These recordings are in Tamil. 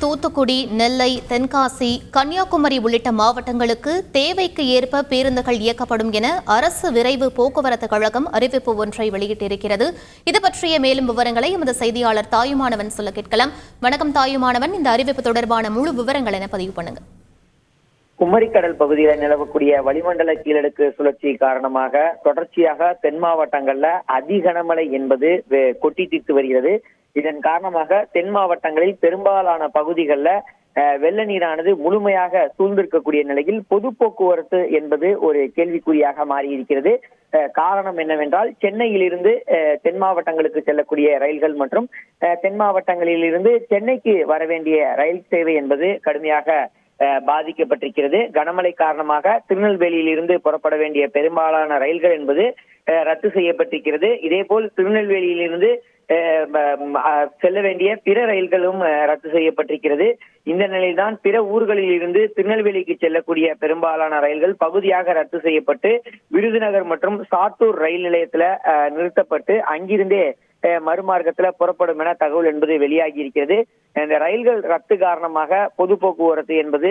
தூத்துக்குடி, நெல்லை, தென்காசி, கன்னியாகுமரி உள்ளிட்ட மாவட்டங்களுக்கு தேவைக்கு ஏற்ப பேருந்துகள் இயக்கப்படும் என அரசு விரைவு போக்குவரத்து கழகம் அறிவிப்பு ஒன்றை வெளியிட்டிருக்கிறது. இது பற்றிய மேலும் விவரங்களை எமது செய்தியாளர் தாயுமானவன் சொல்ல கேட்கலாம். வணக்கம் தாயுமானவன், இந்த அறிவிப்பு தொடர்பான முழு விவரங்கள் என பதிவு பண்ணுங்க. குமரிக்கடல் பகுதியில் நிலவக்கூடிய வளிமண்டல கீழடுக்கு சுழற்சி காரணமாக தொடர்ச்சியாக தென் மாவட்டங்கள்ல அதிகனமழை என்பது கொட்டி தீர்த்து வருகிறது. இதன் காரணமாக தென் மாவட்டங்களில் பெரும்பாலான பகுதிகளில் வெள்ள நீரானது முழுமையாக சூழ்ந்திருக்கக்கூடிய நிலையில் பொது போக்குவரத்து என்பது ஒரு கேள்விக்குறியாக மாறியிருக்கிறது. காரணம் என்னவென்றால், சென்னையிலிருந்து தென் மாவட்டங்களுக்கு செல்லக்கூடிய ரயில்கள் மற்றும் தென் மாவட்டங்களில் இருந்து சென்னைக்கு வர வேண்டிய ரயில் சேவை என்பது கடுமையாக பாதிக்கப்பட்டிருக்கிறது. கனமழை காரணமாக திருநெல்வேலியில் இருந்து புறப்பட வேண்டிய பெரும்பாலான ரயில்கள் என்பது ரத்து செய்யப்பட்டிருக்கிறது. இதேபோல் திருநெல்வேலியிலிருந்து செல்ல வேண்டிய பிற ரயில்களும் ரத்து செய்யப்பட்டிருக்கிறது. இந்த நிலையில்தான் பிற ஊர்களில் இருந்து திருநெல்வேலிக்கு செல்லக்கூடிய பெரும்பாலான ரயில்கள் பகுதியாக ரத்து செய்யப்பட்டு விருதுநகர் மற்றும் சாத்தூர் ரயில் நிலையத்துல நிறுத்தப்பட்டு அங்கிருந்தே மறுமார்க்கத்துல புறப்படும் என தகவல் என்பது வெளியாகி இருக்கிறது. இந்த ரயில்கள் ரத்து காரணமாக பொது போக்குவரத்து என்பது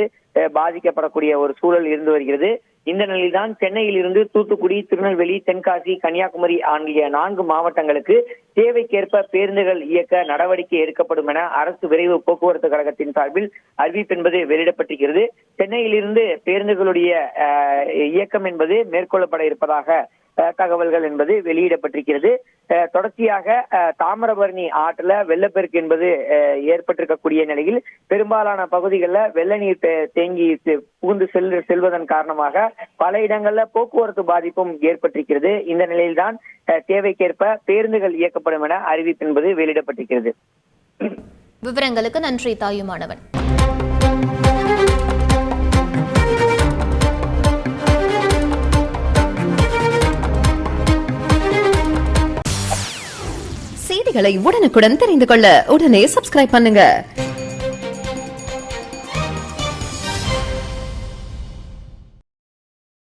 பாதிக்கப்படக்கூடிய ஒரு சூழல் இருந்து வருகிறது. இந்த நிலையில்தான் சென்னையில் இருந்து தூத்துக்குடி, திருநெல்வேலி, தென்காசி, கன்னியாகுமரி ஆகிய 4 மாவட்டங்களுக்கு தேவைக்கேற்ப பேருந்துகள் இயக்க நடவடிக்கை எடுக்கப்படும் என அரசு விரைவு போக்குவரத்து கழகத்தின் சார்பில் அறிவிப்பு என்பது வெளியிடப்பட்டிருக்கிறது. சென்னையிலிருந்து பேருந்துகளுடைய இயக்கம் என்பது மேற்கொள்ளப்பட இருப்பதாக தகவல்கள் என்பது வெளியிடப்பட்டிருக்கிறது. தொடர்ச்சியாக தாமிரபரணி ஆற்றுல வெள்ளப்பெருக்கு என்பது ஏற்பட்டிருக்கக்கூடிய நிலையில் பெரும்பாலான பகுதிகளில் வெள்ள நீர் தேங்கி புகுந்து செல்வதன் காரணமாக பல இடங்கள்ல போக்குவரத்து பாதிப்பும் ஏற்பட்டிருக்கிறது. இந்த நிலையில்தான் தேவைக்கேற்ப பேருந்துகள் இயக்கப்படும் என அறிவிப்பு என்பது வெளியிடப்பட்டிருக்கிறது. விவரங்களுக்கு நன்றி தாயுமானவன். செய்திகளை உடனுக்குடன் தெரிந்து கொள்ள உடனே சப்ஸ்கிரைப் பண்ணுங்க.